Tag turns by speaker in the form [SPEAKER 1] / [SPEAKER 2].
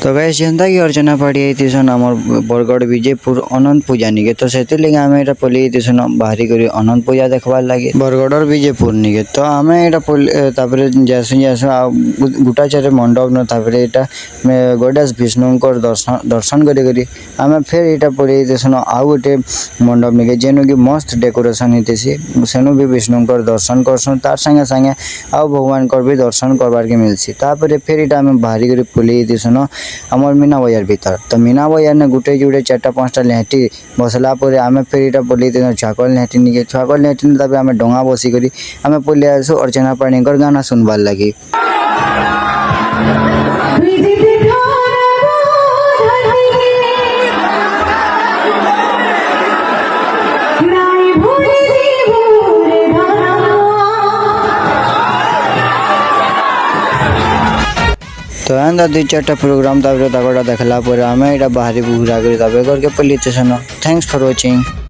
[SPEAKER 1] तो गाइस जेनता कि अर्चना पार्टी आईसन आम बरगढ़ विजयपुर अनंत पूजा निके तो से लगे आम यहाँ पलि आईसन बाहरी कर अनंत पूजा देखबार लगे बरगढ़ विजयपुर निके तो आम यहाँ जैसे जैसे गुटाचार मंडप न यहाँ गणेश विष्णुकर दर्शन करी आम फिर यहाँ पलि आईसन आउ गोटे मंडप निके जेनु कि मस्त डेकोरेशन होती सेनु भी विष्णुकर दर्शन करसन तार संगे संगे आउ भगवान भी दर्शन करवार के मिलसी फिर यहाँ आम बाहरी कर पलि आईसन आमर मीना बजार भीतर तो मीना बजार ने गुटे जुटे 4-5टा लेहटी बसला आम फिर यहाँ पलि छाकल लेहटी निके छाकल लेहटी आम डंगा बसिक आम पलि आसु अर्चना पाणीकर गाना सुनबार लगी। तो एंदा 2-4टा प्रोग्राम देखला आम यहाँ बाहरी घूरा कर पलि थैंक्स फॉर वॉचिंग।